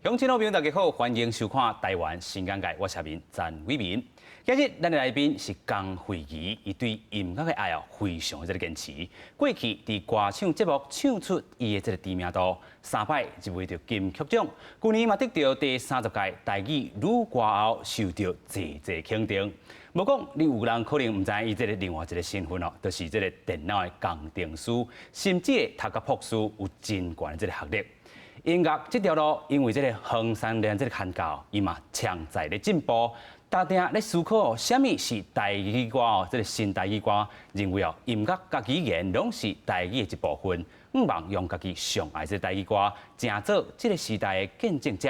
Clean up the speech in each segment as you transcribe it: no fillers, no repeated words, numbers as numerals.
乡亲老朋友大家好，欢迎收看台湾新眼界，我是詹伟民。今日咱的来宾是江惠仪，伊对音乐的爱非常的坚持。过去伫歌唱节目唱出伊的这个知名度，3摆入围到金曲奖，去年嘛得到第30届台语女歌后，受到济肯定。无讲，你有人可能唔知伊这个另外一个身份哦，就是这个电脑的工程师，甚至读个博士，有真悬的这个学历。音乐这条路，因为这个黄山连这个看教，伊嘛常在咧进步，常常咧思考什么是台语歌哦，这个新台语歌，认为哦音乐甲语言拢是台语的一部分，毋望用家己上爱这台语歌，成做这个时代的见证者。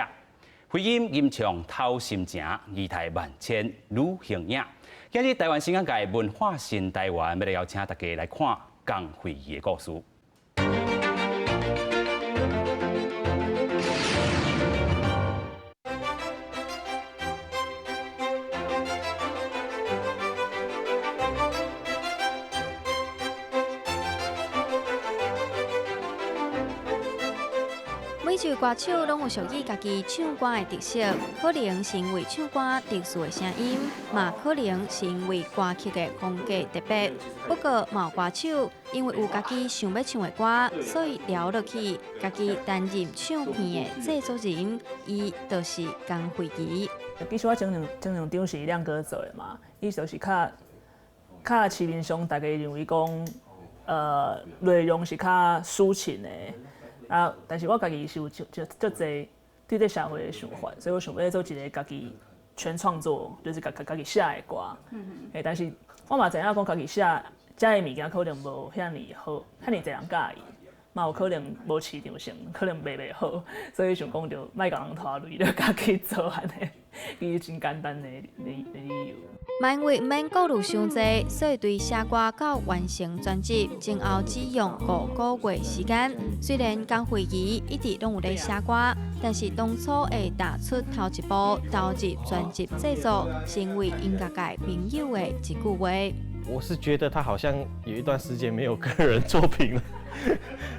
回音吟唱透心情，仪态万千女形影。今日台湾新眼界文化新台湾，要来邀请大家来看江惠仪的故事。每一位歌手拢有属于家己唱歌的特色，可能是因为唱歌特殊的声音，嘛可能是因为歌曲的风格特别。不过，有歌手因为有家己想要唱的歌，所以聊落去，家己担任唱片的制作人，伊就是江惠仪。其实我整两张是亮哥做的嘛，伊就是较市面上大家认为讲，内容是较抒情的。啊！但是我家己是有足侪对这社会的想法，所以我想要做一个家己全创作，就是家己写的歌。但是我嘛知影讲家己写的物件可能无遐尼好，遐尼侪人介意，嘛有可能无市场性，可能卖袂好，所以想讲就莫甲人拖累，就家己做安尼，伊真简单的理由。嘛因为毋免顾虑伤济，所以对写歌到完成专辑前后只用5个月时间。虽然江惠仪一直拢有咧写歌，但是当初会踏出头一步投入专辑制作，是因为音乐界朋友的一句话。我是觉得他好像有一段时间没有个人作品了，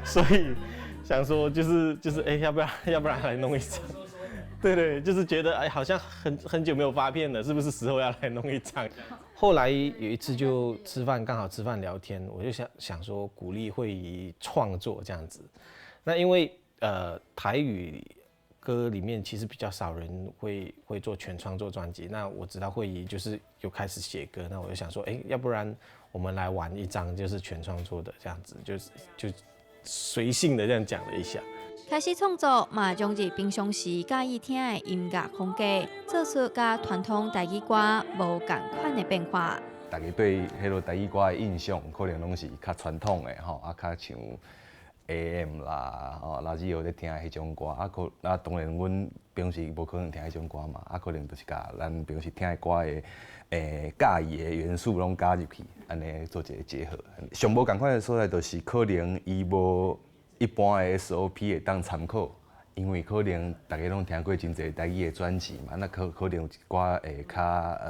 所以想说就是要不然来弄一场。对，就是觉得好像很久没有发片了，是不是时候要来弄一场？后来有一次就刚好吃饭聊天，我就想说鼓励惠仪创作这样子。那因为台语歌里面其实比较少人会做全创作专辑，那我知道惠仪就是有开始写歌，那我就想说，要不然我们来玩一张就是全创作的这样子，就随性的这样讲了一下。开始创作嘛，将日平常时介意听的音乐风格，做出甲传统台语歌无同款的变化。大家对迄落台语歌的印象，可能拢是较传统的吼，较像 AM 啦，垃圾有咧听迄种歌，当然阮平时无可能听迄种歌嘛，可能就是甲咱平时听的歌的介意的元素拢加入去，安尼做一个结合。上无共款的所在，就是可能伊无一般的 SOP 会当参考，因为可能大家拢听过真侪台语的专辑嘛，那可能有一寡会较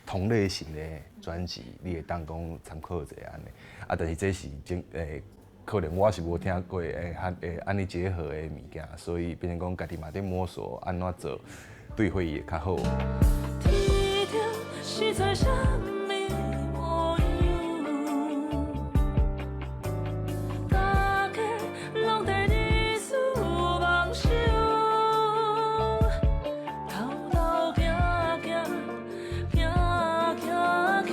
同类型的专辑，你会当讲参考一下安尼。但是这是可能我是无听过安尼结合的物件，所以变成讲家己嘛在摸索安怎做，对惠仪会较好。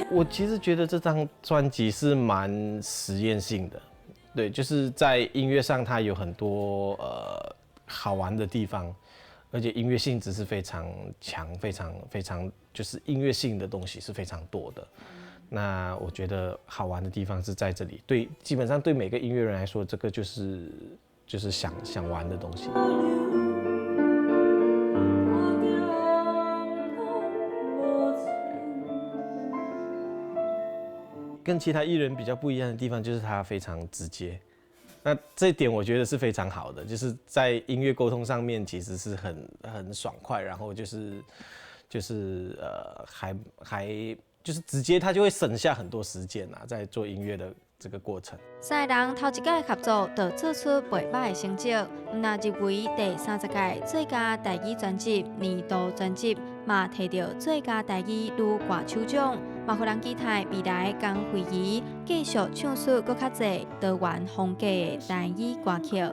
我其实觉得这张专辑是蛮实验性的，对，就是在音乐上它有很多好玩的地方，而且音乐性质是非常强，非常就是音乐性的东西是非常多的。那我觉得好玩的地方是在这里，对，基本上对每个音乐人来说，这个就是想玩的东西。跟其他艺人比较不一样的地方就是他非常直接，那这一点我觉得是非常好的，就是在音乐沟通上面其实是很爽快，然后还就是直接他就会省下很多时间啊，在做音乐的这个过程。三个人头一届合作，就做出袂歹的成绩，毋但入围第30届最佳台语专辑年度专辑，嘛摕到最佳台语女歌手奖，嘛互人期待未来江惠仪继续唱出搁较侪多元风格的台语歌曲。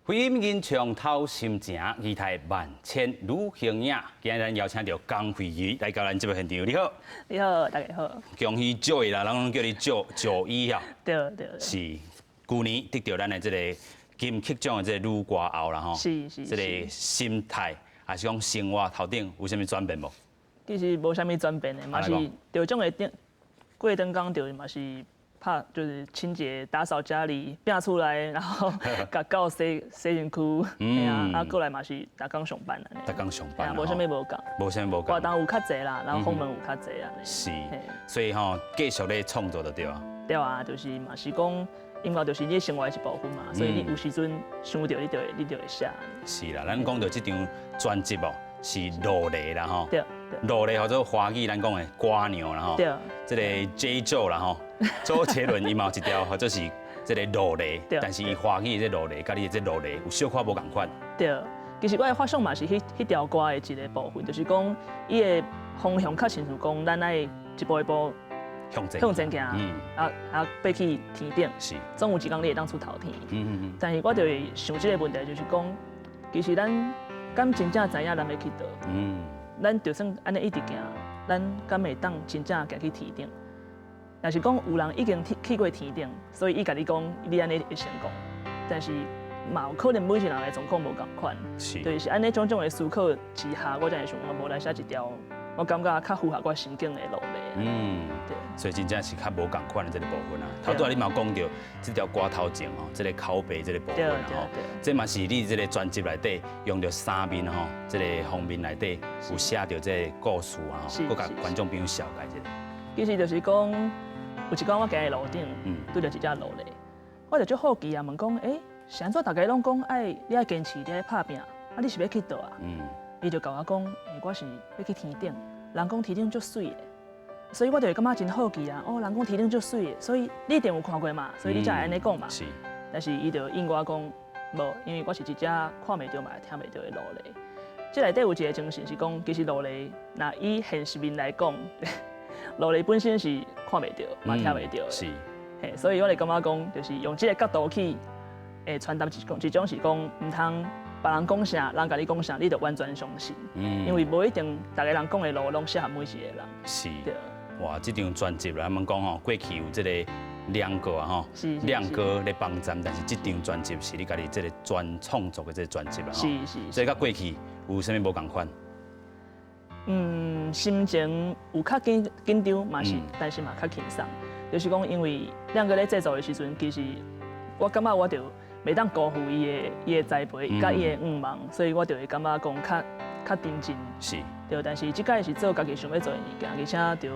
回音吟唱透心情，期待万千女形影。今日咱邀请到江惠仪来到咱节目现场，你好。你好，大家好。恭喜 Joy 啦，人拢叫你 Joy 啊。对对。是，去年得到咱的这个金曲奖的这个女歌后啦吼。是。这个心态还是讲生活头顶有啥物转变无？其实无啥物转变的，嘛是得奖的过灯刚着嘛是。怕就是清洁打扫家里，变出来，然后甲狗洗身躯，哎呀，啊过来嘛是逐工上班啊。逐工上班，无啥物无讲。无啥物无讲。活动有较侪啦，然后访问有较侪啊。是，所以吼继续咧创作就对啊。对啊，就是嘛是讲音乐就是你生活的一部分嘛，所以你有时阵想到你就会写。是啦，咱讲到这张专辑哦，是落泪啦吼。对。落泪或者华语咱讲的歌娘啦吼。对。这个 J 周啦吼。周杰伦伊嘛有一条，或者是这个落泪，但是伊华语的这落泪，甲你的这落泪有小可无共款。对，其实我的发想嘛是迄条歌的一个部分，就是讲伊的方向较亲像讲咱爱一步一步向前行，爬去天顶，是，总有一天你会当出头天。但是我就会想这个问题，就是讲，其实咱敢真正知影咱要去倒？咱就算安尼一直行，咱敢会当真正行去天顶？若是讲有人已经去过天顶，所以伊甲你讲你安尼会成功，但是嘛有可能每一个人的状况无共款，就是安尼种种的思考之下，我才会想我无来写一条，我感觉较符合我心境的落泪。对。所以真正是较无共款的这个部分啊。头拄仔你嘛讲到这条歌头前吼，这个拷贝这个部分啊吼，这嘛是你这个专辑内底用到3面吼，这个封面内底有写到这个故事啊吼，佮甲观众朋友小解一下。其实就是讲。有一天我行在路顶，拄着一只落泪，我就足好奇啊，问讲，是安怎大家拢讲你爱坚持，你爱拍拼，啊你是要去倒啊？伊就甲我讲，我是要去天顶，人讲天顶足水的，所以我就会感觉真好奇啊。人讲天顶足水的，所以你一定有看过嘛，所以你才会安尼讲嘛。是。但是伊就应我讲，无，因为我是一只看袂到嘛，听袂到的落泪。这内底有一个精神是讲，其实落泪，那以现实面来讲。落泪本身是看袂到，嘛听袂到的，是，所以我哋感觉讲，就是用这个角度去，传达一种是讲，唔通别人讲啥，人甲你讲啥，你就完全相信，因为无一定大家人讲的路拢适合每一个人。是，对。哇，这张专辑啦，他们讲吼，过去有这个亮哥啊吼，亮哥咧帮站，但是这张专辑是你家己这个专创作的这个专辑啦吼，是。所以甲过去有啥物无共款？心情有较紧张嘛是，但是嘛较轻松。就是讲，因为亮哥咧制作的时阵，其实我感觉我就袂当辜负伊的栽培，甲伊的望，所以我就会感觉讲较认真。是。对，但是即届是做家己想要做的物件，而且就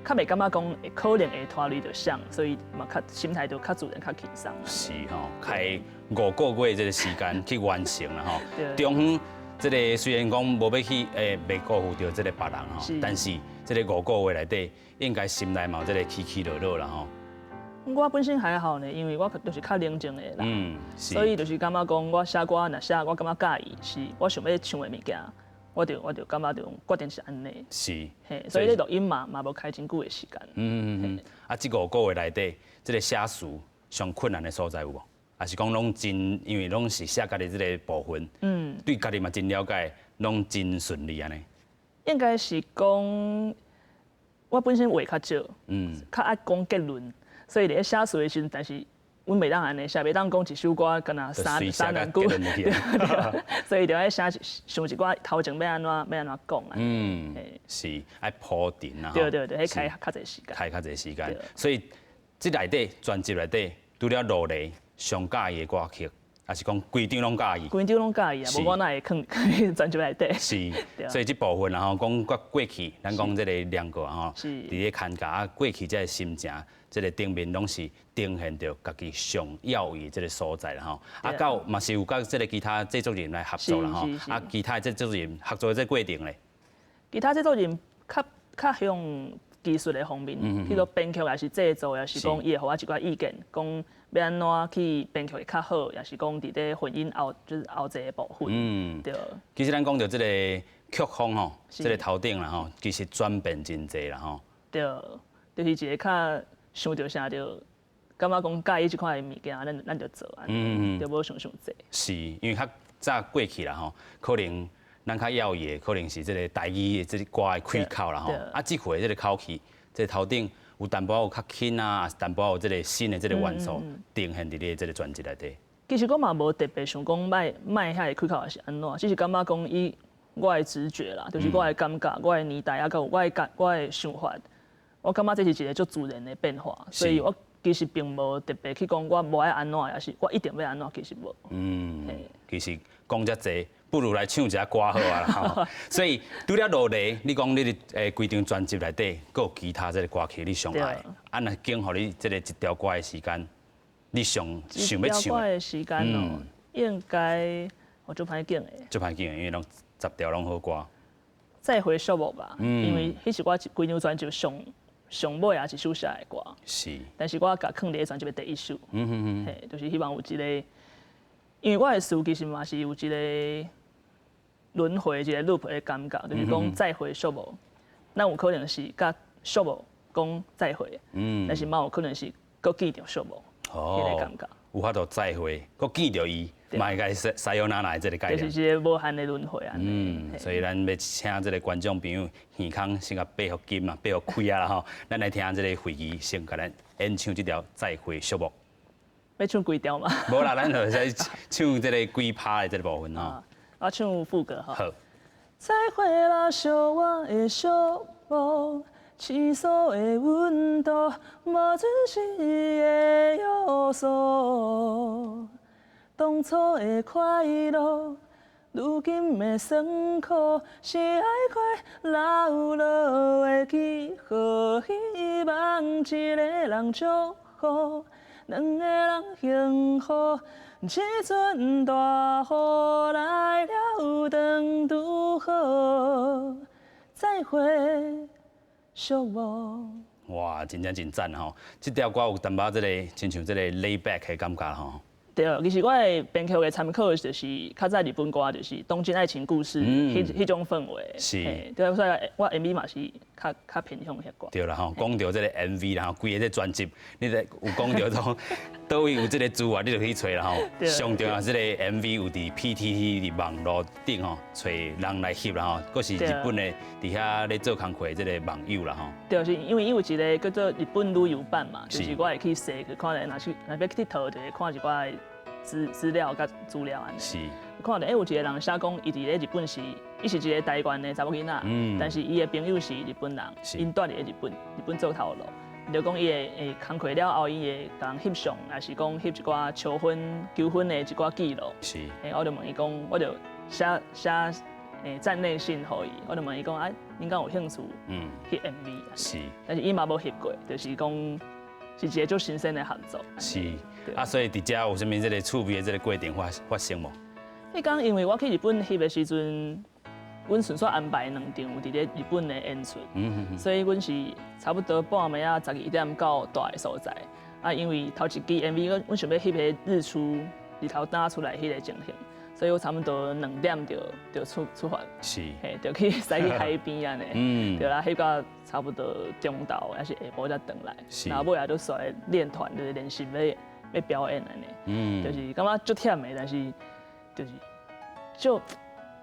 较袂感觉讲会可能会拖累着谁，所以嘛较心态就较自然、较轻松。是吼，开5个月这个时间去完成了吼。中远。这个虽然讲无要去袂辜负到这个别人吼，但是这个5个月内底，应该心内嘛有这个起起落落啦吼。我本身还好呢，因为我就是较冷静的人，所以就是感觉讲我写歌若写我感觉介意，是我想要唱的物件，我就感觉就决定是安尼。是，所以你录音嘛无开真久的时间。啊，这5个月内底，这个写词上困难的所在有无？还是讲拢真，因为拢是写家己这个部分，对家己嘛真了解，拢真顺利安尼。应该是讲，我本身话较少，较爱讲结论，所以咧写词的时阵，但是阮袂当安尼写，袂当讲一首歌敢若三两句，所以就爱写想一寡头前要安怎讲啊。是爱铺陈啊。对，迄开较侪时间。开较侪时间，所以这内底专辑内底除了落泪。上介意的歌曲，还是讲规张拢介意？规张拢介意啊，无我哪会放专辑内底？是，所以这部分然后讲过去，咱讲这个亮哥吼，伫咧看家过去这个心情，这个顶面拢是呈现着家己上要义这个所在啦吼。啊，到嘛是有甲这个其他制作人来合作啦吼。啊，其他制作人合作的这过程咧，其他制作人较向技术的方面，譬如编曲也是制作，也是讲伊会给我一寡意见，讲要安怎去编曲会较好，也是讲伫咧混音后就是后一个部分，对。其实咱讲到这个曲风吼，这个头顶啦吼，其实转变真济啦吼。对，就是一个较想到啥就。感觉讲介意这块物件，咱就做啊，就无想济。是，因为较早过去啦吼，可能咱较要的，可能是这个台语的这个歌的开口啦吼。啊，这回这个口气，这个头顶有淡薄有较轻啊，也是淡薄有这个新的这个元素呈现伫咧这个专辑内底。其实我嘛无特别想讲卖遐个开口是安怎，只是感觉讲以我的直觉啦，就是我的感觉、我的年代啊，甲我的想法，我感觉这是一个足自然的变化，所以我。其实并无特别去讲我无爱安怎，也是我一定要安怎，其实无。其实讲遮济，不如来唱一下歌好啊啦。所以除了落地，你讲你的规张专辑内底，佫有其他这个歌曲你上爱，啊那经互你这个一条歌的时间，你想要唱的？一条歌的时间哦，应该我就歹讲诶。就歹讲，因为拢10条拢好歌。再回首无吧，因为迄是我规张专辑上尾也是首写的歌，是。但是我甲放伫专辑的第一首，嘿，就是希望有一个，因为我的词其实嘛是有一个轮回一个 loop 的感觉，就是讲再回首无，咱有可能是甲首无讲再会，但是嘛有可能是搁记着首无，迄个感觉。有法度再会，搁记着伊，嘛个西游娜娜的这个概念。就是一个无限的轮回啊。所以咱要请这个观众朋友耳孔先甲闭合金嘛，闭合开啊啦吼。咱来听这个会议，先甲咱演唱这条《再会寂寞》。要唱几条嘛？无啦，咱就在唱这个几拍的这个部分吼。我唱副歌哈。好。再会啦，小我的寂寞，刺锁的温度，无准时的约束。当初的快乐，如今的酸苦，是爱快流落的记号。希望一个人祝福，两个人幸福。这阵大雨来了，当拄好，再会寂寞。哇，真正真赞吼！这条歌有淡薄这个，亲像这个 lay back 的感觉吼。对，其实我的编曲的参考就是较早日本歌，就是《东京爱情故事》迄种氛围。是。对，所以我 MV 嘛是较偏向迄歌。对啦吼，讲到这个 MV 啦吼，规个这专辑，你得有讲到种倒位有这个资源，你就去找啦吼。上重要这个 MV 有伫 PTT 伫网络顶吼，找人来翕啦吼，佫是日本的伫遐咧做工课这个网友啦吼。对，是因为有一个叫做日本旅游版嘛，就是我会去踅去看咧，若要去佚佗，就会看一寡资料甲资料安尼。是。看到有一个人写讲，伊伫咧日本是，伊是一个台湾的查某囡仔，但是伊的朋友是日本人，因住伫咧日本做头路。就讲伊会工课了后，伊会甲人翕相，也是讲翕一寡求婚的一寡记录。是。我就问伊讲，我就写站内信互伊，我就问伊讲，恁敢有兴趣翕 MV？是。但是伊嘛无翕过，就是讲。是一个足新鲜的合作。是，所以伫遮有啥物这个趣味的这个过程发生无？迄讲因为我去日本翕的时阵，阮顺续安排2场伫咧日本的演出，所以阮是差不多半暝啊12点到大个所在。因为头一支 MV，阮想要翕个日出日头打出来迄个情形，所以我差不多2点就出发。是。就去驶去海边安尼。对啦，翕到差不多中昼还是下晡才回来。然后尾也都煞来练团，就是练习要表演安尼。就是感觉足忝的，但是就是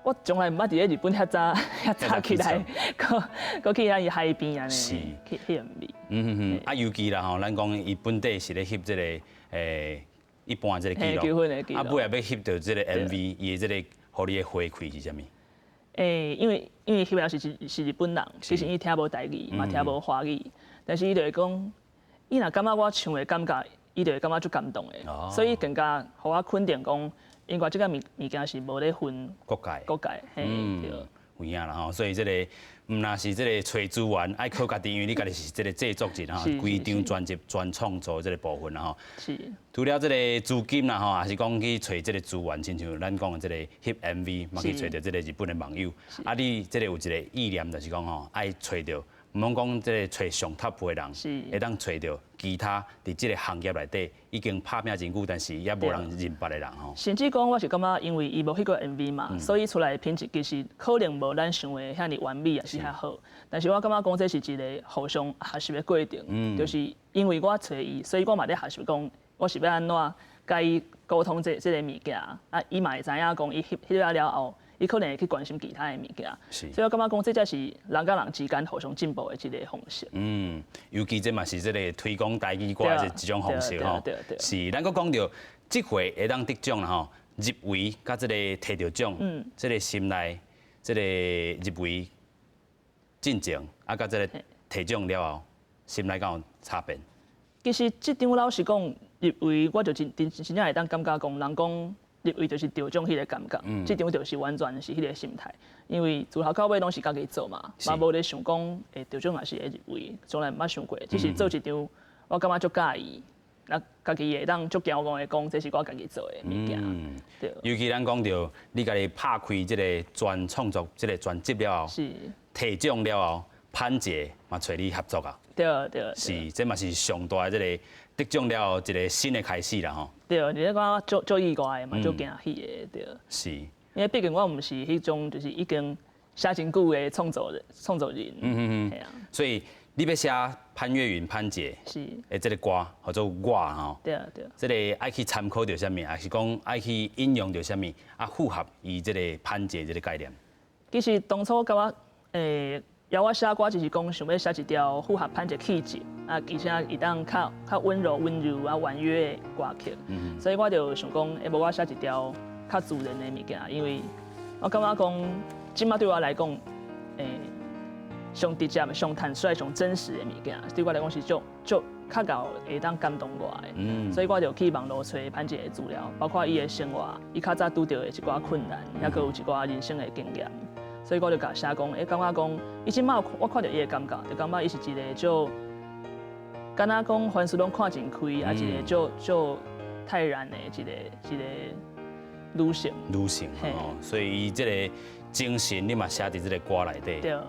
我从来毋捌伫咧日本遐早起来，搁去遐海边安尼去翕 MV。尤其啦吼，咱讲伊本地是咧翕这个一般这个记录，尾也要翕到这个 MV， 伊的这个互你的回馈是啥物？因为翕了是日本人，其实伊听无台语，嘛听无华语，但是伊就会讲，伊若感觉我唱的感觉，伊就会感觉足感动的，所以更加互我肯定讲，因为这个物件是无咧分国界，嘿，对。有影啦吼，所以这个毋那是这个找资源，爱靠家己，因为你家己是这个制作人吼，规张专辑专创作这个部分啦吼。是。除了这个资金啦吼，也是讲去找这个资源，亲像咱讲的这个翕 MV，嘛去找到这个日本的网友。你这个有一个意念，就是讲吼，爱找到唔通讲即个找上 top 的人，是会当找到其他伫即个行业内底已经拍拼真久，但是也无人认捌的人吼。甚至讲，我是感觉，因为伊无迄个 MV 嘛，所以出来的品质其实可能无咱想的遐尼完美，也是较好。但是我感觉讲，这是一个互相学习的过程，就是因为我找伊，所以我嘛在学习讲，我是要安怎甲伊沟通这个物件，啊，伊嘛会知影讲，伊翕了后，伊可能会去关心其他的物件。是所以我感觉讲，这才是人甲人之间互相进步的一个方式。尤其这嘛是即个推广台语歌的一种方式吼。是，咱佫讲到即回会当得奖啦吼，入围甲即个摕到奖，即个心内即个入围进前，啊，甲即个摕奖了后，心内敢有差别？其实这张老实讲，入围我就真正会当感觉讲，人讲入围就是得奖迄个感觉，这张就是完全是迄个心态，因为自头到尾拢是家己做嘛，嘛无咧想讲会得奖还是会入围，从来毋捌想过，只是做一张我感觉足介意，那家己会当足骄傲的讲，这是我家己做的物件。对。尤其咱讲到你家己拍开即个专创作即个专辑了后，是。摕奖了后，潘姐嘛找你合作啊。对。是，这嘛是上大的即个得奖了后一个新的开始啦吼。对，而且我足意外的嘛，足惊喜的，对。是。因为毕竟我毋是迄种就是已经写真久的创作人。系啊。所以你要写潘越云潘姐是的这个歌，或者我吼。对。这个爱去参考着啥物，还是讲爱去应用着啥物，啊符合伊这个潘姐这个概念。其实当初甲我邀我写歌，就是讲想要写一条符合潘姐气质，啊，而且会当较温柔啊婉约的歌曲。所以我就想讲，无我写一条较自然的物件，因为我感觉讲，即马对我来讲，上直接、上坦率、上真实的物件，对我来讲是足较够会当感动我的。所以我就去网络找潘姐的资料，包括伊的生活，伊较早拄到的一寡困难，也佮有一寡人生的经验。所以我就甲写讲，感觉讲，伊即马我看到伊的感觉，就感觉伊是一个就，敢若讲凡事拢看真开，啊一个就泰然的一个女性。哦，所以伊这个精神你嘛写伫这个歌内底。对。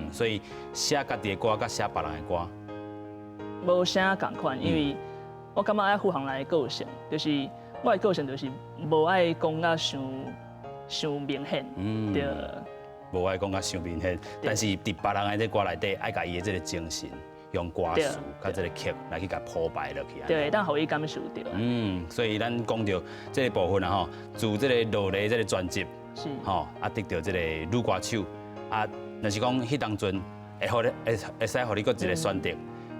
所以写家己的歌，甲写别人的歌，无啥共款，因为我感觉爱符合人的个性，就是我的个性就是无爱讲甲伤明显。对。无爱讲甲伤明显，但是伫别人的这歌内底，爱甲伊的这个精神，用歌词甲这个曲来去甲铺排落去。对，当互伊感受到。所以咱讲到这个部分啊吼，自这个落嚟这个专辑，是吼啊得到这个女歌手啊，若是讲迄当阵会使互你搁一个选择，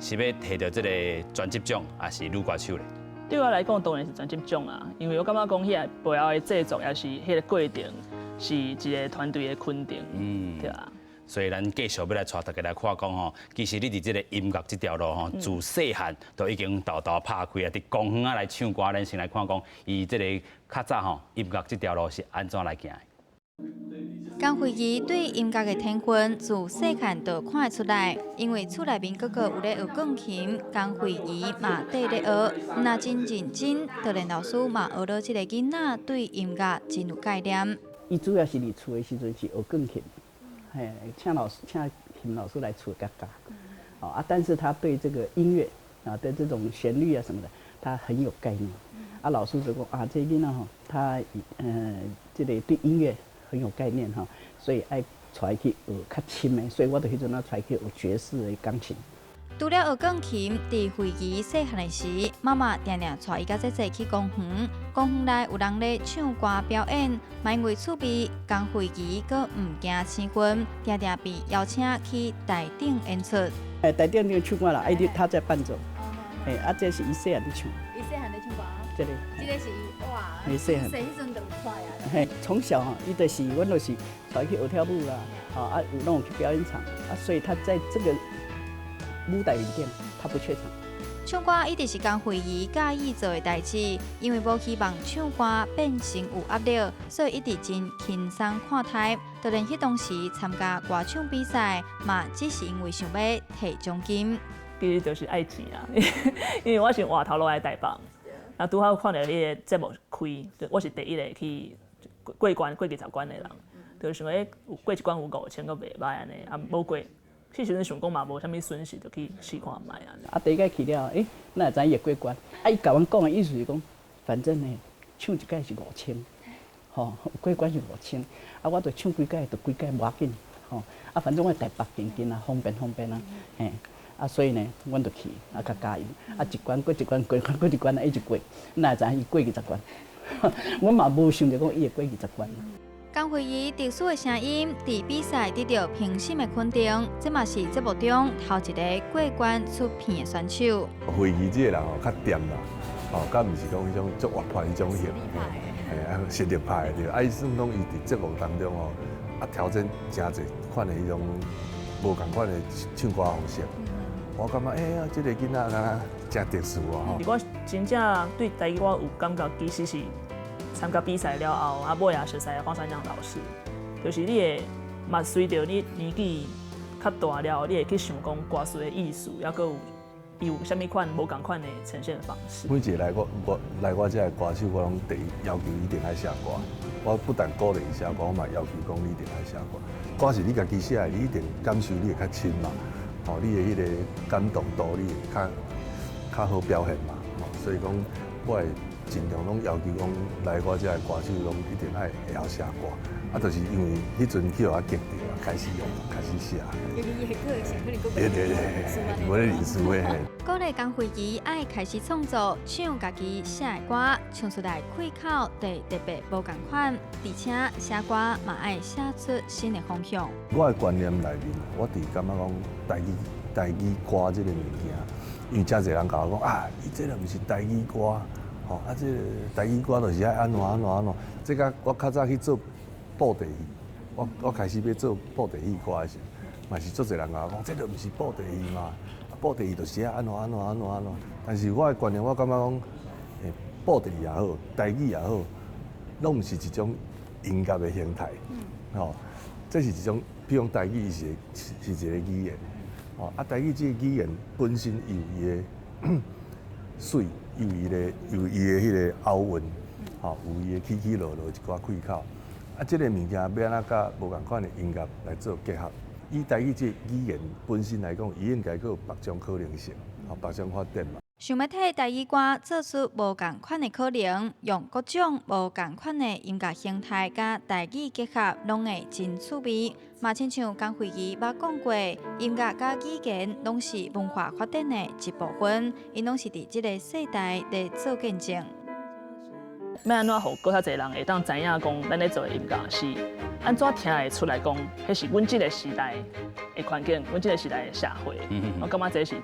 是要摕到这个专辑奖，还是女歌手咧？对我来讲，当然是专辑奖啊，因为我感觉讲迄个背后的制作，也是迄个过程。是一个团队的肯定，对啊。所以咱继续要来带大家来看讲吼，其实你伫这个音乐这条路吼，自细汉都已经豆豆拍开啊，伫公园啊来唱歌，咱先来看讲，伊这个较早吼音乐这条路是安怎来行的。江惠仪对音乐的天分自细汉就看得出来，因为厝内面哥哥有咧学钢琴，江惠仪嘛缀咧学，若真认真，就连老师嘛学到这个囡仔对音乐真有概念。伊主要是伫厝的时阵是学钢琴，请琴老师来厝教教。啊，但是他对这个音乐啊的这种旋律啊什么的，他很有概念。啊，老师就讲啊，这囡仔吼，他这个对音乐很有概念哈，所以爱带去学较深的，所以我就迄阵啊带去学爵士的钢琴。除了学钢琴，伫惠仪细汉的时，妈妈常常带伊甲姐姐去公园。公园内有人咧唱歌表演，嘛因为趣味，江惠仪阁唔惊生分，常常被邀请去台顶演出。台顶那个唱歌啦，他在伴奏。这是伊细汉咧唱。伊细汉咧唱歌。这个是哇，细汉。细迄阵就有出啊。从小哈，伊就是阮就是带去学跳舞啦，有那种去表演场所以他在这个舞台里面，他不缺场。唱歌一直是江惠仪介意做的代志，因为无希望唱歌变成有压力，所以一直真轻松看待。就连迄当时参加歌唱比赛，嘛只是因为想要摕奖金。其实就是爱钱啊，因为我是换头落来台北，啊拄好看到迄个节目开，我是第一个去过20关的人，就想有过一关有5000个袂歹安尼，啊无过迄时阵想讲嘛无啥物损失，就去试看卖啊。啊，第一届去了，那会知伊会过关。啊，伊甲阮讲的意思是讲，反正呢，唱一届是5000，吼，过关是5000。啊，我着唱几届，着几届无要紧，吼。啊，反正我台北近啊，方便啊，嘿。啊，所以呢，阮就去，啊，甲加油，啊，一关过一关，过一关过一关，一直过，哪会知伊过20关？阮嘛无想着讲伊会过20关。江惠仪特殊的声音，伫比赛得到评审的肯定，这嘛是节目中头一个过关出片的选手。惠仪这个人吼较掂啦，吼，甲毋是讲迄种足活泼迄种型，啊，实力派的对。啊，伊算讲伊伫节目当中吼，啊，挑战真侪款的迄种无共款的唱歌方式。我感觉啊，这个囡仔敢若真特殊啊！如果真正对台语我有感觉，其实是参加比赛了后，啊，尾也熟悉黄山亮老师，就是你会嘛随着你年纪较大了，你会去想讲歌词的意思，抑佫有啥物款无共款的呈现方式。每一个来我这个歌手，我拢第一要求一定爱写歌。我不但鼓励伊写歌，我嘛要求讲你一定爱写歌。歌是你家己写的，你一定感受你会较深嘛。吼，你的迄个感动度，你会较好表现嘛。吼，所以讲，我会尽量拢要求讲，来我这个歌手拢一定爱会晓写歌。啊，就是因为迄阵去互我激着啊，开始写。尤其伊的个性可能佫对，无咧认输诶。鼓励江惠仪爱开始创作，唱家己写的歌，唱出来开口得特别无共款，而且写歌嘛爱写出新的方向。我的观念内面，我伫感觉讲台语歌这个物件，因为真侪人甲我讲啊，伊这个毋是台语歌，吼啊，这个台语歌就是爱安怎。这个我较早去做布袋戏，我开始要做布袋戏歌的时候，嘛是足侪人甲我讲，这个毋是布袋戏嘛，布袋戏就是爱安怎。但是我的观念，我感觉讲，布袋戏也好，台语也好，拢毋是一种音乐的形态，吼，这是一种，比如讲台语是一个语言，吼啊，台语这个语言本身有伊的水，有伊的迄个拗韵，吼，有伊的起起落落一寡开口。啊，这个物件要安怎甲无共款的音乐来做结合？以台语这语言本身来讲，伊应该有别种可能性，吼，别种发展嘛。想要替台语歌做出无共款的可能，用各种无共款的音乐形态甲台语结合，拢会真趣味。嘛，亲像江惠仪捌讲过，音乐甲语言拢是文化发展的一部分，因拢是伫即个世代在做见证。要安怎，互搁较侪人会当知影讲，咱咧做的音乐是安怎听会出来讲，迄是阮即个时代的环境，阮即个时代的社会。我感觉这是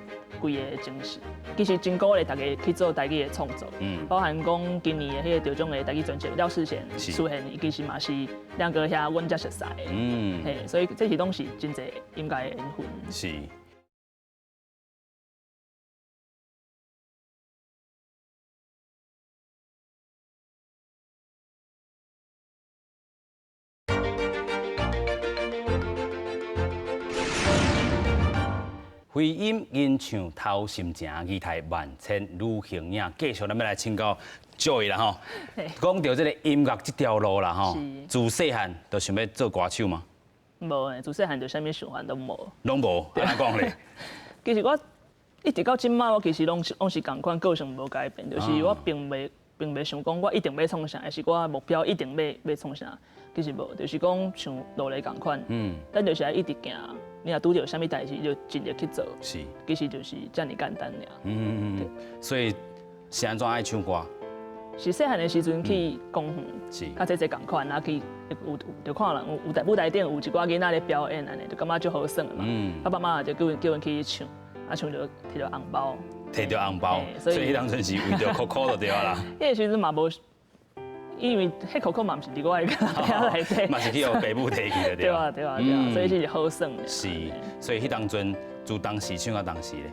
规个精神。其实真鼓励大家去做台语的创作，包含讲今年的迄个得奖的台语专辑廖世贤出现，伊其实嘛是亮哥遐阮才熟悉的。嘿，所以这些拢是真侪音乐的缘分。是。回音吟唱偷心情，仪态万千女形影。继续，咱要来请教 Joy 啦吼。讲到这个音乐这条路啦吼，自细汉就想要做歌手吗？无诶，自细汉就啥物想法都无。拢无，安怎讲咧？其实我一直到今嘛，我其实拢是共款个性无改变，就是我并袂想讲我一定要创啥，还是我目标一定要创啥。其实无，就是讲像路咧共款，咱就是爱一直行。你若拄着啥物代志，就尽力去做。是，其实就是这么简单尔。所以是安怎爱唱歌？是细汉的时阵去公园，是，较济共款，啊去就看人有舞台顶有一寡囡仔咧表演安尼，就感觉足好耍嘛。爸爸妈妈就叫阮去唱，啊唱就摕着红包。摕着红包，所以迄当阵是为着酷酷就对啦。迄个时阵嘛无。因为迄口嘛，毋是伫我的家内底，嘛是去互爸母摕去的对啊，对啊，所以是好耍。是，所以迄当阵自当时唱到当时咧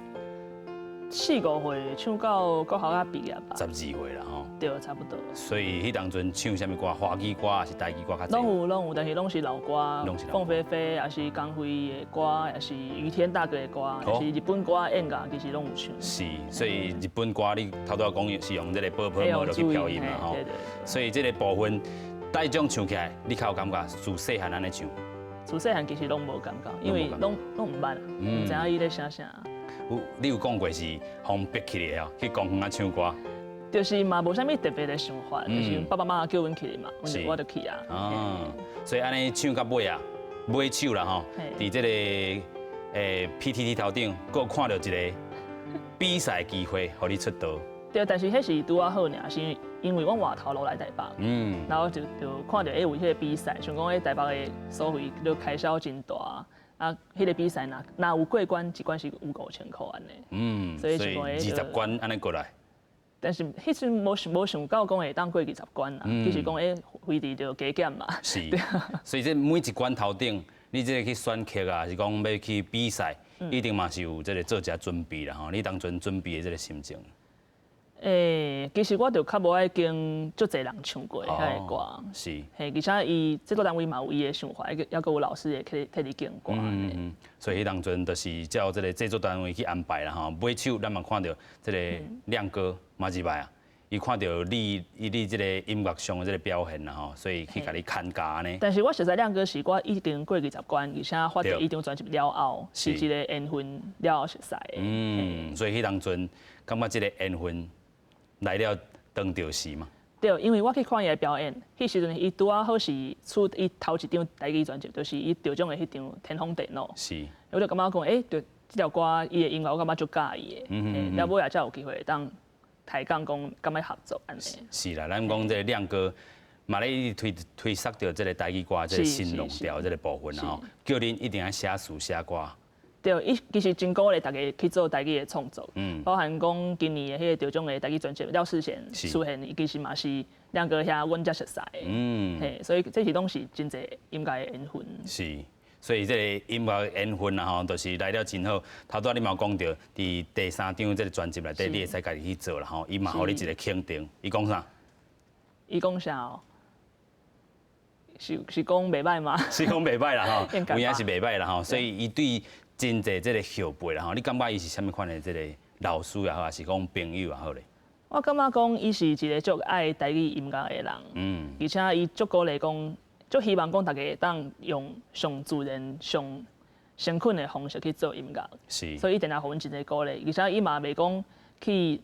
，4、5岁唱到国校啊毕业吧。12岁啦吼。对，差不多。所以迄当阵唱啥物歌？华语歌还是台语歌较侪？拢有，但是拢是老歌，凤飞飞也是江蕙的歌，也是于天大哥的歌，也是日本歌演歌，其实拢有唱。是，所以日本歌你头拄讲是用这个波波模去表演嘛吼。所以这个部分，带种唱起来，你较有感觉？自细汉安尼唱。自细汉其实拢无感觉，因为拢唔捌，唔知影伊咧写啥。你有讲过是互逼起来哦，去公园啊唱歌。就是嘛，无啥物特别的想法，就是爸爸妈妈叫阮去嘛，我就去啊。哦，所以安尼唱到尾啊，尾手啦吼，伫这个PTT 头顶，佫看到一个比赛机会，互你出道。对，但是迄是拄啊好尔，是因为阮外头落来台北，然后就看到有迄个比赛，想讲迄台北的所费就开销真大，啊，迄个比赛若有过关，一关是有5000块安尼。所以20关安尼过来。但是迄阵无想到讲会当过20关啦，其实讲费力就加减嘛。是，所以这每一关头顶，你这个去选课啊，是讲要去比赛，一定嘛是有这个做一下准备啦吼。你当阵准备的这个心情？其实我就较无爱跟足侪人唱过遐个歌。是。而且伊制作单位嘛有伊的想法，还有老师会替你选歌。所以迄当阵就是照这个制作单位去安排啦吼。尾手咱嘛看到这个亮哥嘛入来啊，伊看到你这个音乐上的这个表现啦吼，所以去甲你看家呢。但是我实在亮哥是我已经过20关，而且发第一张专辑了后，是一个缘分了后熟悉的。所以迄当阵感觉这个缘分来了当着时嘛。对，因为我去看伊的表演，迄时阵伊拄啊好是出伊头一张台语专辑，就是伊得奖的迄张《天空地老》。是。我就感觉讲，就这条歌伊的音乐我感觉足介意的。了尾也才有机会当抬杠讲敢要合作安尼。是啦，咱讲这个亮哥嘛咧推塞着这个台语歌这个新浪调这个部分吼，叫恁一定要写词写歌。对，伊其实真鼓励大家去做台语的创作，包含讲今年的迄个得奖的台语专辑廖世贤出现，伊其实嘛是亮哥遐阮才熟悉的，所以这是拢是真侪音乐的缘分。是，所以这个音乐缘分啊吼，就是来了真好。头拄仔你嘛讲到，伫第3张这个专辑内底，你会使家己去做啦吼，伊嘛互你一个肯定。伊讲啥？伊讲啥哦？是讲袂歹吗？是讲袂歹啦吼，有影是袂歹啦吼，所以伊对真侪这个后辈啦吼，你感觉伊是啥物款的这个老师也好，还是讲朋友也好咧？我感觉讲伊是一个足爱台语音乐的人，而且伊足鼓励讲，足希望讲大家会当用上自然、上诚恳的方式去做音乐。是。所以伊定定互阮一个鼓励，而且伊嘛袂讲去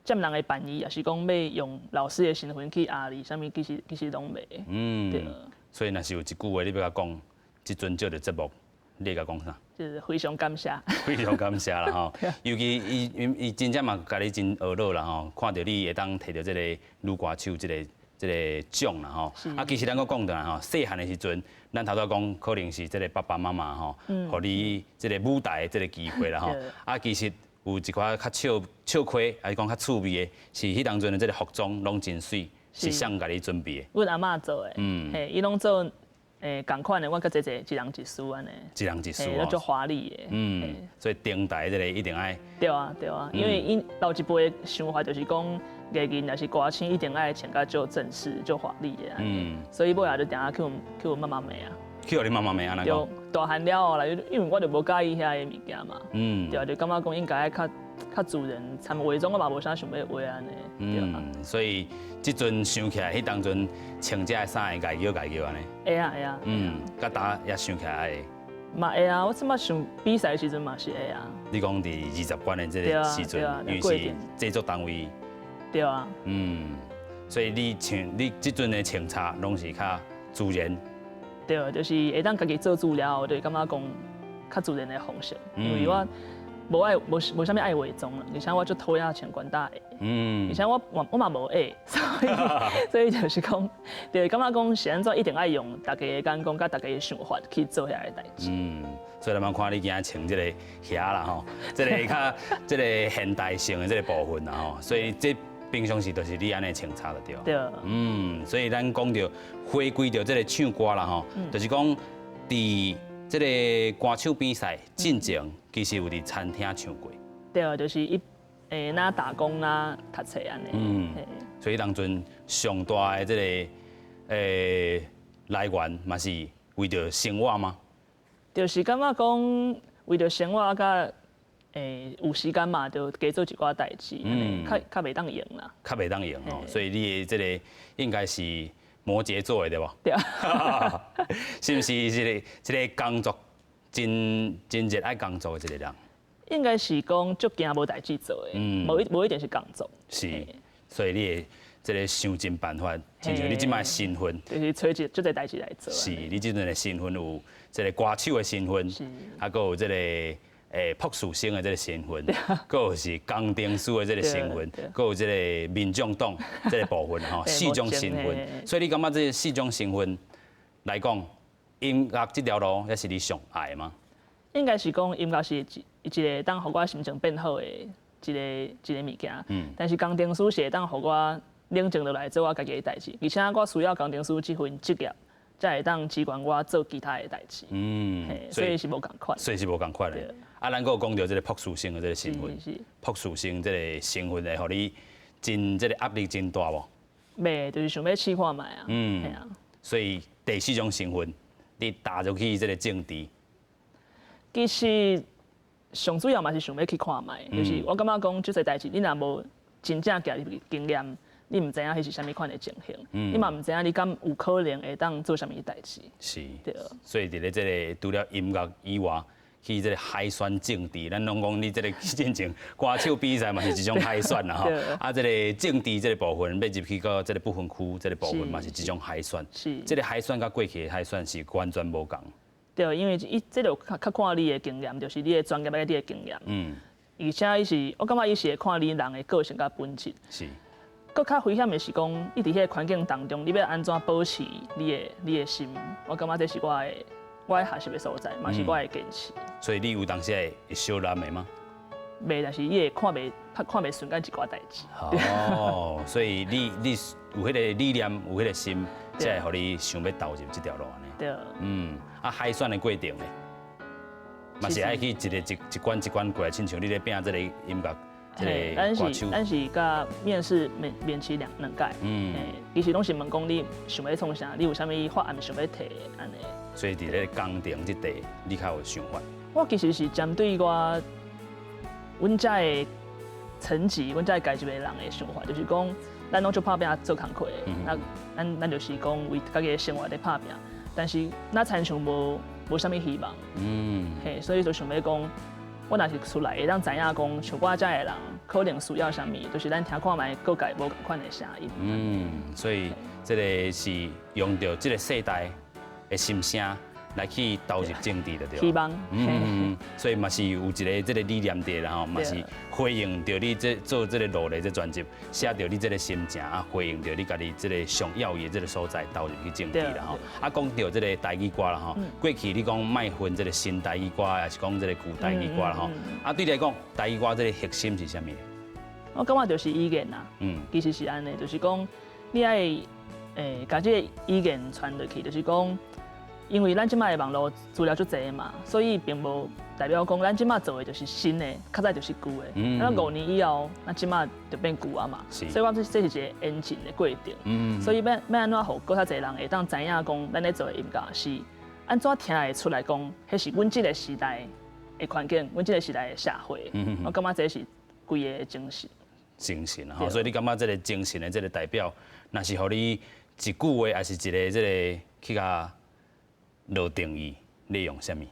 占人的便宜，也是讲要用老师的身份去压你，啥物其实拢袂。对。所以若是有一句话你要甲讲，即阵做的节目。你甲讲啥？就是非常感谢。非常感谢啦吼，尤其伊真正嘛，甲你真学乐啦吼，看到你会当摕到这个女歌手这个奖啦吼。其实咱个讲的啦吼，细汉的时阵，咱头拄讲可能是这个爸爸妈妈吼，互你这个舞台这个机会啦吼。其实有一寡较笑亏，还是讲较趣味的，是迄当阵的这个服装拢真水，是谁甲你准备的？阮阿嬷做的，伊拢做。共款的，我甲姐姐一人一束安尼，一人一束哦，足华丽的。所以登台这个一定爱。对啊，因为因老一辈的想法就是讲，艺人也是歌星，一定爱穿甲足正式、足华丽的。所以尾也就定下去阮妈妈骂啊。去你妈妈骂安尼讲？就大汉了后啦，因为我就无介意遐个物件嘛。对啊，就感觉讲应该较自然，参伪装我嘛无啥想要画安尼。所以即阵想起来，迄当阵穿这衫会家叫安尼。会啊。甲大也想起来会。嘛会啊，我即摆想比赛时阵嘛是会啊。你讲伫20关的这个时阵，因为是制作单位。对啊。所以你即阵的穿插拢是较自然。对，就是会当家己做资料，我就感觉讲较自然的方式，因为我无啥物爱伪装啦，而且我足讨厌穿管带的，而且我嘛无爱，所以就是讲，就感觉讲是安怎一定爱用大家的眼光甲大家的想法去做遐个代志。所以咱们看你今仔穿这个鞋啦吼，这个较这个现代性的这个部分啦吼，所以这平常时就是你安尼穿插的对。对。所以咱讲到回归到这个唱歌啦吼，就是讲伫这个歌手比赛进前，其实有伫餐厅唱过。对，就是哪打工哪读册安尼。所以当阵上大的这个来源嘛是为着生活吗？就是感觉讲为着生活甲有时间嘛，就加做一寡代志，较袂当用啦。较袂当用吼，所以你的这个应该是摩羯座的对不？对啊，是不是这个工作真热爱工作的一个人？应该是讲足惊无代志做的，无一定是工作。是，所以你会这个想尽办法，亲像你即摆身份，就是找足个代志来做。是，你即阵的身份有这个歌手的身份，还佫有这个朴树生的这个身份，佫有是工程师的这个身份，佫有这个民众党这个部分吼，四种身份。所以你感觉这四种身份来讲，音乐这条路也是你上爱的吗？应该是讲音乐是一个当互我心情变好的一个物件。但是工程师是会当互我冷静落来做我家己的代志，而且我需要工程师这份职业，才会当支援我做其他的代志。所以是无共款。所以是无共款的。啊，咱有讲到这个朴树生的这个身份，朴树生这个身份会互你真这个压力真大无？袂，就是想要试看卖啊。系啊。所以第四种身份，你踏入去这个政治。其实上主要嘛是想要去看卖，就是我感觉讲这些代志，你若无真正家己经验，你唔知影迄是啥物款的情形，你嘛唔知影你敢有可能会当做啥物代志。是。对。所以伫咧这个除了音乐以外，去这个海选政治，咱拢讲你这个进前歌手比赛嘛是一种海选啦吼。啊，这个政治这个部分要入去到这个不分区这个部分嘛是一种海选。是。这个海选甲过去的海选是完全无共。对，因为这就较看你的经验，就是你的专业，你的经验。而且伊是，我感觉伊是会看你人的个性甲本质。是。搁较危险的是讲，你伫迄个环境当中，你要安怎保持你的心？我感觉这是我的学习的所在，嘛是我的坚持。所以你有当时会小难的吗？袂，但是伊会看袂顺眼一寡代志。哦，所以你有迄个理念，有迄个心，才会互你想要投入这条路安尼。对。啊，海选的过程咧，嘛是爱去一关过来，亲像你咧拼这个音乐，这个歌手。咱是甲面试面试两届。其实拢是问讲你想要创啥，你有啥物法案想要提安尼。所以伫咧工程这地，你较有想法？我其实是针对阮遮的层级，阮遮的阶级的人的想法，就是讲，咱拢就拍拼做工课的，咱就是讲为家己的生活在拍拼，但是咱亲像无啥物希望，嘿，所以就想要讲，我若是出来会当知影讲，像我遮的人可能需要啥物，就是咱听看卖各界无共款的声音。所以这个是用到这个世代的心声。来去投入政治的对。希望。所以嘛是有一个这个理念在啦吼，嘛是回应到你做这个路的这专辑，写到你这个心情啊，回应到你家己这个上要的这个所在投入去政治啦吼。啊，讲到这个台语歌啦吼，过去你讲卖分这个新台语歌，还是讲这个古台语歌啦吼。啊，对你来讲，台语歌这个核心是啥物？我感觉就是语言啦。其实是安尼，就是讲你爱把这个语言传落去，就是讲。因为咱即摆的网络资料足侪嘛，所以并无代表讲咱即摆做的就是新的，较早就是旧的。咱5年以后，咱即摆就变旧啊嘛。所以我这是一个演进的过程。所以要安怎互更较侪人会当知影讲，咱咧做的音乐是安怎听会出来讲，迄是阮即个时代的环境，阮即个时代的社会。我感觉这是规个精神。精神哈，所以你感觉这个精神的这个代表，若是互你一句话，还是一个这个去甲。落定义，你用啥物？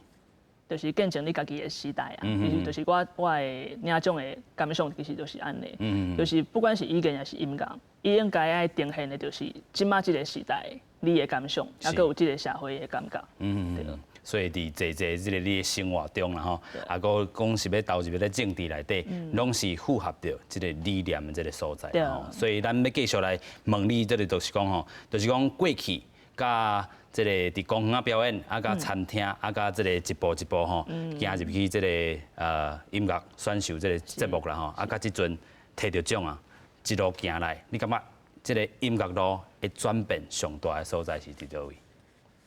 就是见证你家己的时代啊，就是我的领种的感想，其实就是安尼。就是不管是语言还是音乐，伊应该爱呈现的，就是即马即个时代你的感想，还佫有即个社会的感觉。对。所以伫这个你的生活中啦吼，啊，佫讲是要投入咧政治内底，拢是符合着即个理念的即个所在吼。所以咱要继续来问你，这个就是讲吼，就是讲过去甲。这个伫公园表演，啊，甲餐厅，啊，甲这个一步一步吼，行入去这个音乐选秀这个节目啦吼，啊，甲即阵摕到奖啊，一路行来，你感觉这个音乐路的转变上大的所在是伫倒位？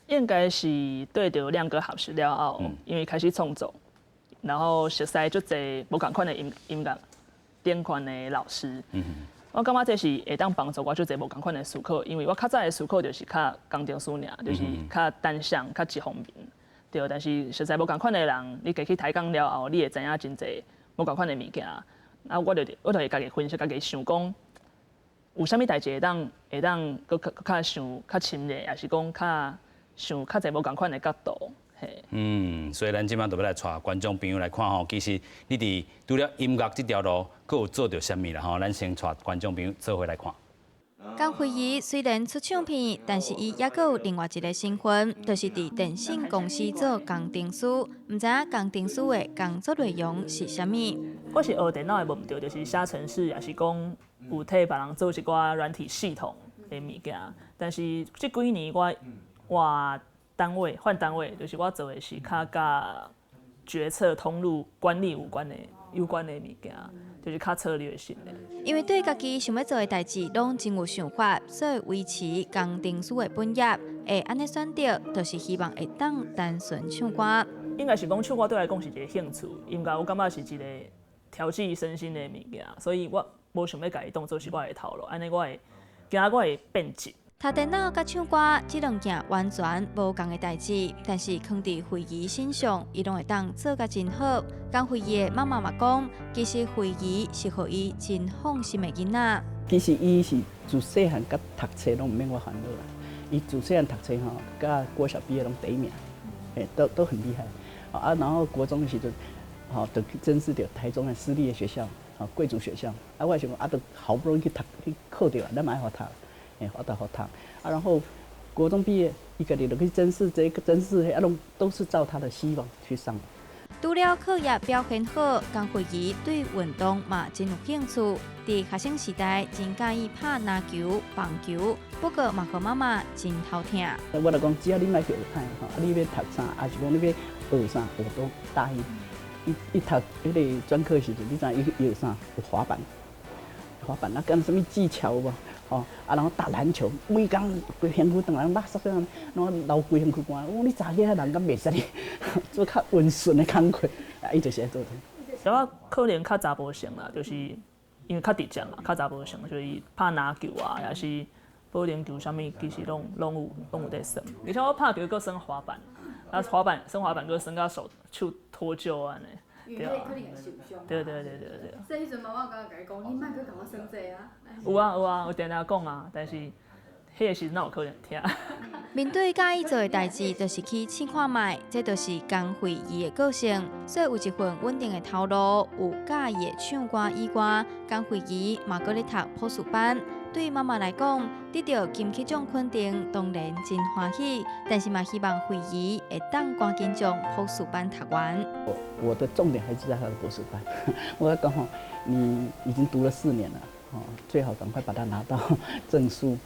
应该是对着两个合适了后，因为开始创作，然后熟悉足侪无共款的音乐顶款的老师。我感觉这是会当帮助我做一个无共款的思考，因为我较早的思考就是较工程师尔，就是较单向、较一方面，对。但是实在无共款的人，你家去抬杠了后，你会知影真侪无共款的物件。啊，我就会家己分析，家己想讲，有啥物代志会当搁较想较深咧，也是讲想较侪无共款的角度。嘿，所以咱今晚就要来带观众朋友来看吼，其实你伫除了音乐这条路，佫有做着啥物啦吼？咱先带观众朋友做伙来看。江惠仪虽然出唱片，但是伊也有另外一个身份，就是伫电信公司做工程师。唔知影工程师的工作内容是啥物？我是学电脑的，无毋对，就是写程式，也是讲有替别人做一寡软体系统的物件。但是这几年我换单位，就是我做的是较甲决策通路管理有关的物件，就是较策略性的。因为对家己想要做的代志拢真有想法，所以维持工程师的本业，会安尼选择，就是希望会当单纯唱歌。应该是讲唱歌对我来讲是一个兴趣，音乐我感觉是一个调剂身心的物件，所以我无想要家己当做是我的头路，安尼我会变质。读电脑甲唱歌这两件完全无共的代志，但是放伫惠仪身上，伊拢会当做甲真好。江惠仪的妈妈嘛讲，其实惠仪是互伊真放心的囡仔。其实伊是自细汉甲读册拢毋免我烦恼啦。伊自细汉读册吼，甲国小毕业拢第一名，都很厉害。啊，然后国中的时阵，就甄试到台中的私立的学校，贵族学校。啊，我想讲，都好不容易去考到啊，咱嘛爱互读。好读，然后国中毕业，伊家己就去甄试，这个甄试都是照他的希望去上。除了课业表现好，江惠仪对运动嘛真有兴趣。伫学生时代，真介意拍篮球、棒球，不过嘛和妈妈真头疼。我就讲，只要你莫去学歹，你要读啥，还是讲你要学啥，我都答应。伊读迄个专科时阵，你知伊学啥？有滑板，那跟什么技巧无？然后打篮球，每工规身躯当人垃圾样，然后流规身躯汗。你查起人敢袂使你做较温顺的工课，伊就是爱做。我可能较查甫型啦，就是因为较直接嘛，较查甫型，所以拍篮球啊，也是保龄球啥物，其实拢有在耍。而且我拍球搁耍滑板，耍滑板搁耍到手脱臼安尼。因为迄可能会受伤。对。所以迄阵妈妈有甲你讲，你莫去甲我耍这啊。有啊，有定定讲啊，但是迄个时哪有可能听。面对介意做的代志，就是去试看卖，这就是江惠仪的个性。所以有一份稳定的头路，有介意的唱歌以外，江惠仪嘛搁咧读普数班。对妈妈来讲，得到金曲奖肯定，当然真欢喜。但是嘛，希望惠仪会当赶紧将普数班读完。我的重点还是在他的博士班。我刚好，你已经读了4年了，最好赶快把它拿到证书，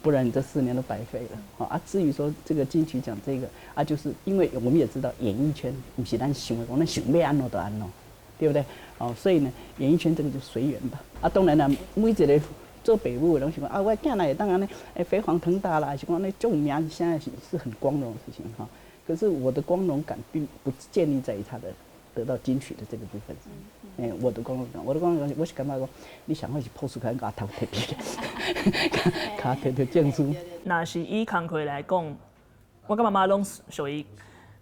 不然你这4年都白费了。至于说这个金曲奖这个就是因为我们也知道演艺圈不是咱想的，咱想要安怎就安怎，对不对？所以呢，演艺圈这个就随缘吧。当然啦，每一个做父母的拢想讲我囝来会当安尼飞黄腾达啦，还是讲那种名现在是很光荣的事情哈。可是我的光荣感并不建立在于他的得到金曲的这个部分上。我的光荣感，我是感觉讲，你想要是破数开甲头摕起来，甲摕证书。若是以工课来讲，我甲妈妈拢属于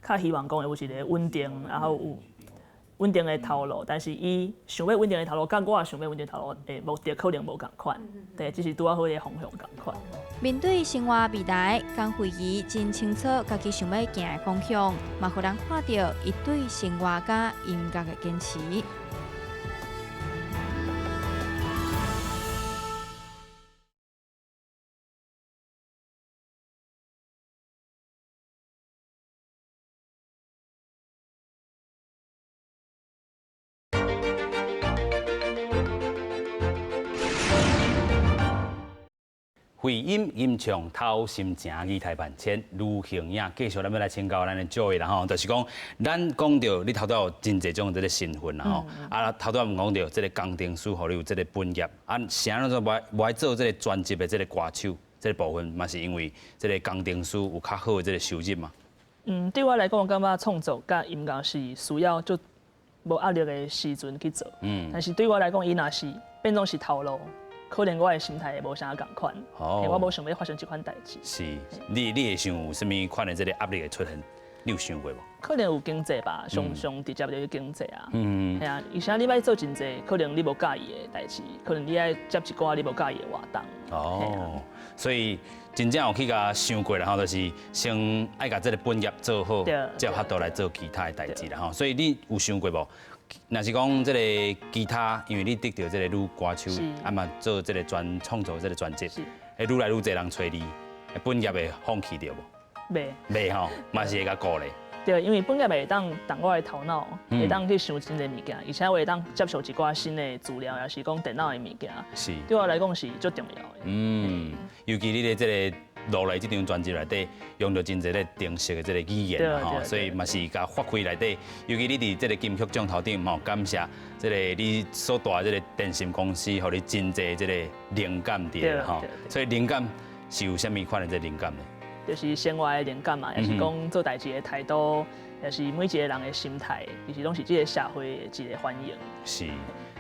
较希望讲有一个稳定，然后有稳定的头路，但是伊想要稳定的头路，甲我想要稳定的头路，目的可能无共款，对，只是拄啊好个方向共款。面对生活未来，江惠仪真清楚家己想要行的方向，嘛互人看到伊对生活甲音乐的坚持。回音音唱偷心情语台万千，卢形影继续咱要来请教咱的Joy啦吼，就是讲咱讲到你头拄有真侪种这个身份啦吼，头拄毋讲到这个工程师，互你有这个本业，啥那种无爱做这个专职的这个歌手这个部分，嘛是因为这个工程师有较好的这个收入嘛？对我来讲，我感觉创作甲音乐是需要就无压力的时阵去做，但是对我来讲，伊若是变做是头路。可能我的心态无啥共款，我无想要发生这款代志。是，你会想有啥物款的这个压力会出现？你有想过无？可能有经济吧，上直接就是经济啊。嗯系啊，而且你要做真济，可能你无介意的代志，可能你爱接一寡你无介意的活动。哦，所以真正有去甲想过啦吼，就是先爱甲这个本业做好，才有法度来做其他的代志啦吼。所以你有想过无？若是讲这个吉他，因为你得到这个女歌手，啊嘛做这个创作这个专辑，会愈来愈侪人找你，本业会放弃掉无？袂吼，嘛是会甲鼓励。对，因为本业会当动我的头脑，会当去想新的物件，而且会当接受一寡新的资料，也是讲电脑的物件，是对我来讲是最重要的。尤其你咧这个落来这张专辑内底，用到真侪咧定式的这个语言啦吼，所以嘛是甲发挥内底。尤其你伫这个金曲奖头顶吼，感谢这个你所带这个电信公司，互你真侪这个灵感伫吼。所以灵感是有啥物款的这灵感呢？就是生活的灵感嘛，也是讲做代志的态度，也是每一个人的心态，其实拢是这个社会的一个反映。是，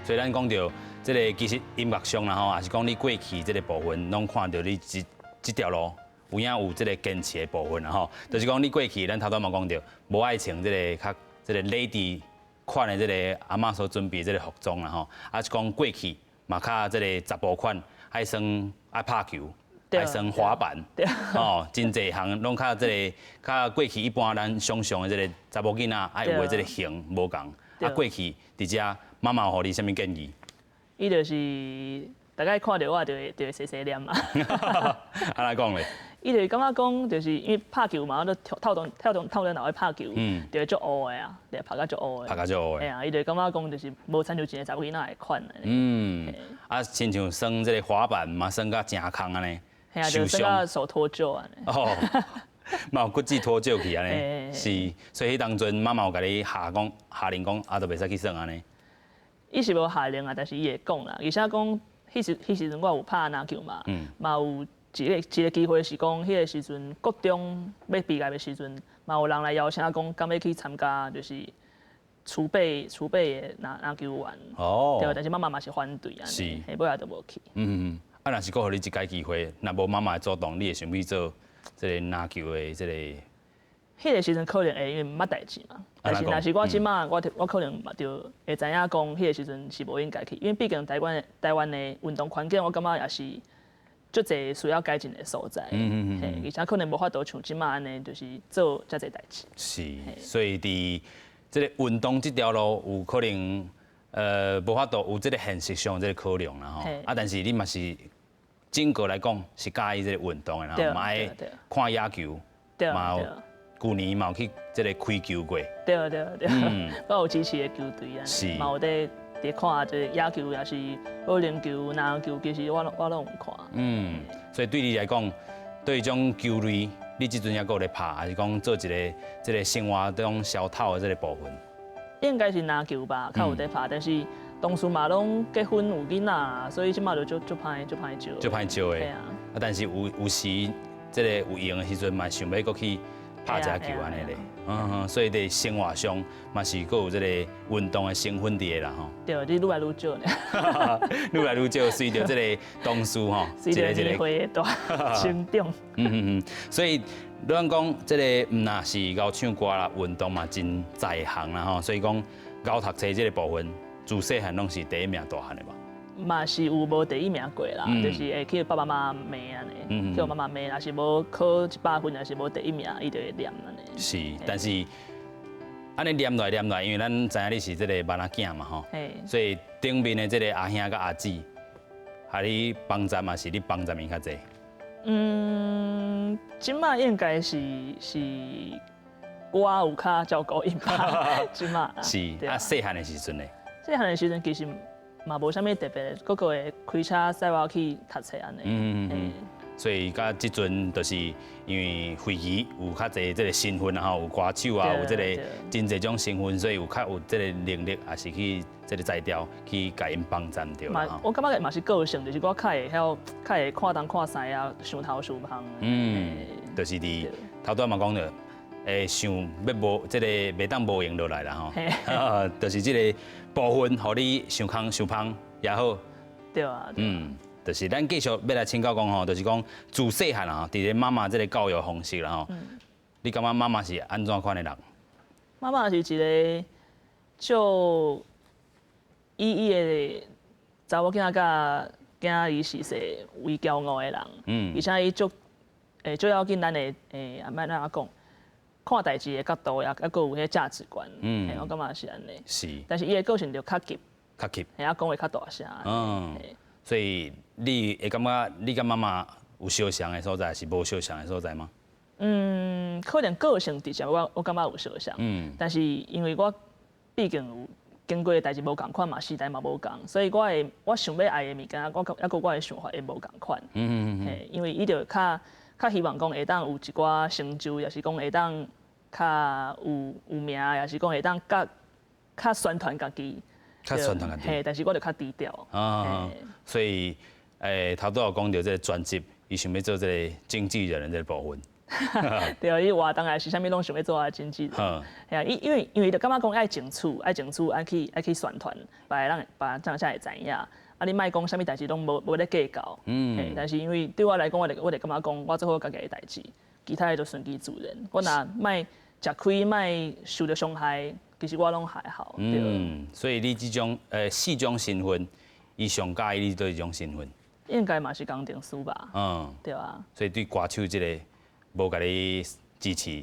所以咱讲到这个其实音乐上啦吼，也是讲你过去这个部分，拢看到你这条路有影有这个坚持的部分啦吼。就是讲你过去，咱头拄嘛讲到，无爱穿这个较这个 lady 款的这个阿嬷所准备这个服装啦吼，啊是讲过去嘛较这个查甫款，爱算爱拍球。爱算滑板，哦，真侪项拢较这个较过去一般咱想象的这个查某囡仔爱有的这个型无共。啊，过去伫遮妈妈有互你啥物建议？伊就是大概看到我就会细细念嘛。安来讲咧？伊就是感觉讲，就是因为拍球嘛，我都跳动脑去拍球，就会足乌的啊，就拍甲足乌的。拍甲足乌的。哎呀，伊就感觉讲，就是无参照一个查某囡仔的款的。啊，亲像算这个滑板嘛，算甲真空安尼。系啊，就算甲手脱臼安尼。哦，嘛有骨质脱臼去安尼，是，所以迄当阵妈妈有甲你下令讲，啊，都袂使去算安尼。伊是无下令啊，但是伊会讲啦，而且讲迄时阵我有拍篮球嘛，嘛有一个机会是讲，迄个时阵国中要毕业的时阵，嘛有人来邀请讲，敢要去参加就是储备的篮球员。哦。对，但是妈妈嘛是反对安尼，下尾也都无去。啊，若是搁互你一届机会，若无妈妈的主动，你会想去做这个篮球的这个？迄个时阵可能会因为毋捌代志嘛，但是若是我即马我可能就会知影讲，迄个时阵是无应该去，因为毕竟台湾的运动环境，我感觉也是足侪需要改进的所在。而且可能无法度像即马安尼，就是做遮侪代志。是，所以伫这个运动这条路，有可能无法度有这个现实上这个考量啦吼。啊，但是你嘛是。整个来讲是介意这个运动的，然后嘛爱看野球，嘛有去年嘛有去这个开球过。对，我有支持的球队啊，嘛有在看这野球，也是保龄球、篮球，其实我拢有看。所以对你来讲，对这种球类，你即阵也搁咧拍，还是讲做一个这个生活中消套的这个部分？应该是篮球吧，较有在拍，但是。同事嘛拢结婚有囡仔，所以即马就足歹招。足歹招的。啊，但是有时这个有闲的时阵，嘛想要搁去拍一下球安尼咧。所以伫生活上嘛是搁有这个运动的成分伫啦吼。对，你愈来愈少呢。愈来愈少，随着这个同事吼，一个年岁的大成长。所以咱讲这个毋那是搞唱歌啦，运动嘛真在行啦吼。所以讲搞读册这个部分。自细汉拢是第一名大汉的吧？嘛是有无第一名过啦，就是会去爸爸妈妈骂安尼，叫妈妈骂，若是无考100分，若是无第一名，伊就会念安尼。是，但是安尼念来，因为咱知影你是这个囡仔囝嘛吼，所以顶面的这个阿兄甲阿姊，还你帮站嘛是你帮站面较济？即马应该是我有较照顾伊吧，即马。是，啊细汉的时阵呢？细汉的时阵其实嘛无啥物特别，个会开车载我去读册安尼。所以甲即阵就是因为飞机有较侪这个身份啊，吼，有歌手啊，有这个真侪种身份，所以有较有这个能力，也是去这个裁调去甲因帮站着啦。我感觉嘛是个性，就是我较会看东看西啊，想头想旁。就是伫头拄嘛讲着。想要无这个袂当无用落来啦吼，就是这个部分，互你想空想芳也好。对啊。就是咱继续要来请教讲吼，就是讲自细汉啊，伫咧妈妈这个教育方式啦吼，你感觉妈妈是安怎款的人？妈妈是一个就伊的查某囝甲囝伊是说为骄傲的人，而且伊足要紧咱的阿莫怎讲，看代志的角度也阁有迄价值观，我感觉是安尼。是，但是伊的个性就较急，较急。讲话较大声。所以你会感觉你甲妈妈有相像的所在，是无相像的所在吗？可能个性直接我感觉有相像，但是因为我毕竟有经过的代志无共款嘛，时代嘛无共，所以我想要爱的物件，我的想法会无共款。因为伊就较希望讲会当有一寡成就，也是讲会当较有名，也是讲会当较宣传家己。较宣传家己。但是我就较低调。所以头拄有讲到这个专辑，伊想要做这个经纪人的这个部分。对，伊活动也是啥物拢想要做下经纪人。系啊，因为就感觉讲爱争取，爱去宣传，别人才会知影。啊，你莫讲啥物代志拢无咧计较。但是因为对我来讲，我就感觉讲，我做好家己的代志，其他的就顺其自然。我若莫食亏，莫受到伤害，其实我拢还好。所以你这种4种身份，伊上介意你对这种身份？应该嘛是工程师吧。对啊。所以对歌手这个。无甲你支持，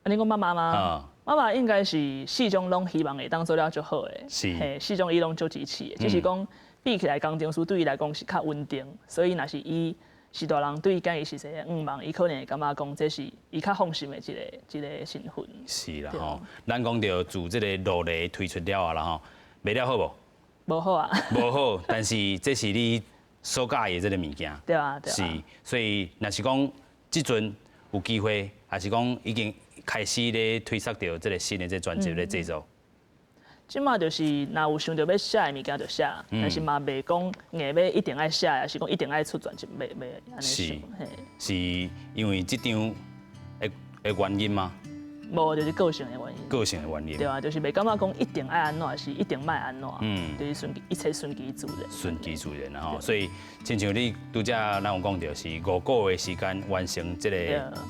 你讲妈妈吗？妈妈应该是4种拢希望会当做了就好诶。是。4种伊拢足支持的，只是讲比起来工程师对伊来讲是较稳定，所以若是伊是大人对伊讲伊是一个忙，伊可能会感觉讲这是伊较放心的一个身份。是啦吼，咱讲到自这个落雷推出了啊啦吼，卖了好无？无好啊。无好，但是这是你所介的这个物件。对啊。是，所以若是讲。即阵有机会，还是讲已经开始咧推测到这个新的这专辑咧制作。即马就是若有想到要写的物件就写，但是嘛袂讲硬要一定爱写，还是讲一定爱出专辑，袂安尼想。是因为即张的原因吗？无，就是个性的原因。个性的原因。对啊，就是袂感觉讲一定爱安怎，还是一定莫安怎。就是一切顺其自然。顺其自然啊吼，所以亲像你拄则咱有讲到是5个月时间完成这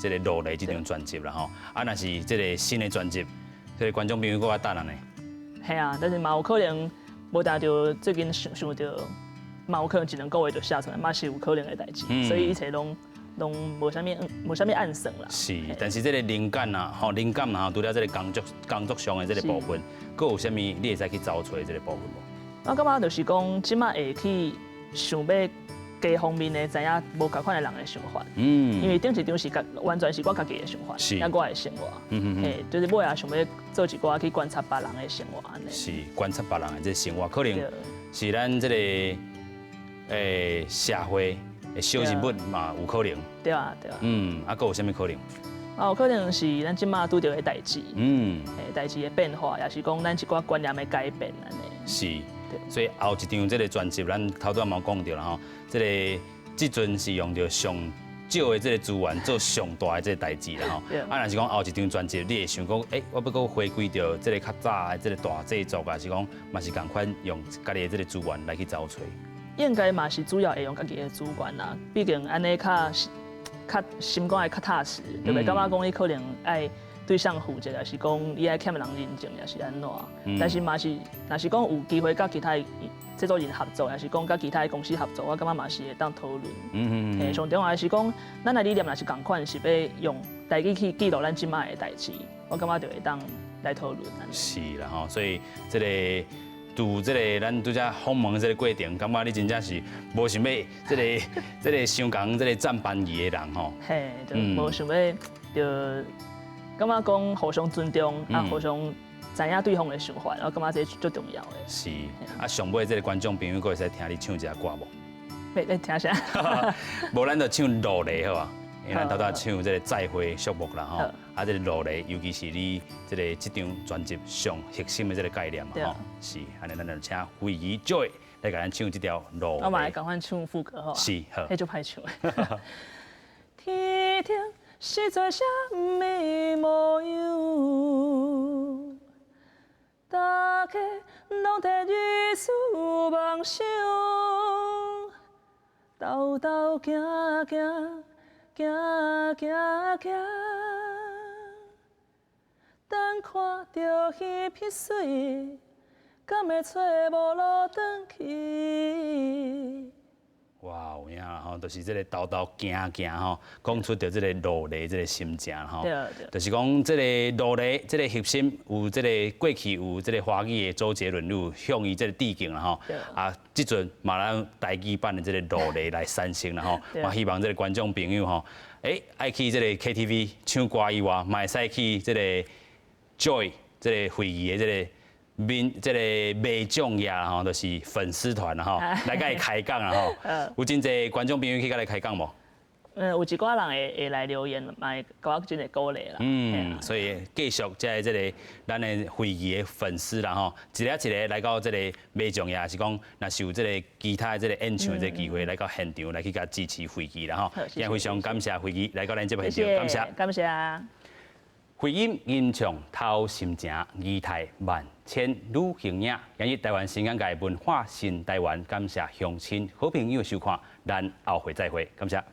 个落雷这张专辑啦吼。啊，若是这个新的专辑，这个观众朋友搁较等人呢。系啊，但是嘛有可能无达到最近想到，嘛有可能1、2个月就写出来，嘛是有可能的代志。所以一切拢无啥物暗算啦。是，但是这个灵感啊，灵感啊，除了这个工作上的这个部分，搁有啥物你会使去找出这个部分无？我感觉就是讲，即马会去想要各方面的知影无同款的人的想法。因为顶一张是完全是我家己的想法，也我的生活。就是我也想要做一寡去观察别人的生活安尼。是，观察别人的这生活，可能是咱这个社会。小人物嘛有可能，对啊。啊，佫有啥物可能？有可能是咱即马拄到的代志，代志的变化，也是讲咱一寡观念的改变安尼。是，所以后一张这个专辑，咱头拄仔嘛讲到啦吼，即阵是用着上少的这个资源做上大的这个代志啦吼。啊，若是讲后一张专辑，你会想讲，我要佫回归到这个较早的这个大制作，还是讲嘛是共款用家己的这个资源来去找找？应该嘛是主要会用家己的资源啦，毕竟安尼较心肝会较踏实，就袂感觉讲你可能爱对象负责，也是讲你爱欠人认证，也是安怎。但是嘛是，若是讲有机会甲其他制作人合作，也是讲甲其他公司合作，我感觉嘛是会当讨论。上重要的是讲，咱的理念若是共款，是要用台语去记录咱即卖的代志，我感觉就会当来讨论。是啦吼，所以这个。拄这个咱拄则访问这个过程，感觉你真正是无想要这个相共这个占便宜的人吼。嘿，就无想要就感觉讲互相尊重，啊，互相知影对方的想法，然后感觉这最重要的。是，啊，上尾这个观众朋友，佫会使听你唱一下歌无？要听啥？无咱就唱《落雷》好啊。因为咱头头唱这个再会树木啦吼，啊，这个落雷，尤其是你这张专辑上核心的这个概念嘛吼，是，安尼咱就请慧仪 Joy 来给咱唱这条落雷。我嘛来赶快唱副歌好啊。是，好。迄就歹唱。天顶是做啥物模样？大家拢在日思梦想，兜兜行行。行行行，等看到彼片水，敢会找无路转去？哇，有影啦吼，就是这个豆豆行行吼，讲出着这个落泪这个心情吼。对对。就是讲这个落泪，这个核心有这个过去有这个华语的周杰伦有向伊这个致敬啦吼。对。啊，即阵嘛咱台语版的这个落泪来产生啦吼。对。嘛希望这个观众朋友吼，爱去这个 KTV 唱歌以外，嘛会使去这个 Joy 这个会议的这个。这个卖奖业吼，就是粉丝团啦吼，来甲伊开讲啦吼。有真侪观众朋友去甲伊开讲无？有一寡人会来留言，嘛会甲我真侪鼓励啦。所以继续在这个咱的会议的粉丝啦吼，一个一个来到这个卖奖业，是讲若是有这个其他的这个演唱的这个机会，来到现场来去甲支持会议啦吼。也非常感谢会议来到咱这边现场，感谢。感谢。回音吟唱透心情，仪态万千女形影。今日台湾新眼界文化新台湾，感谢乡亲好朋友的收看，咱后回再会，感谢。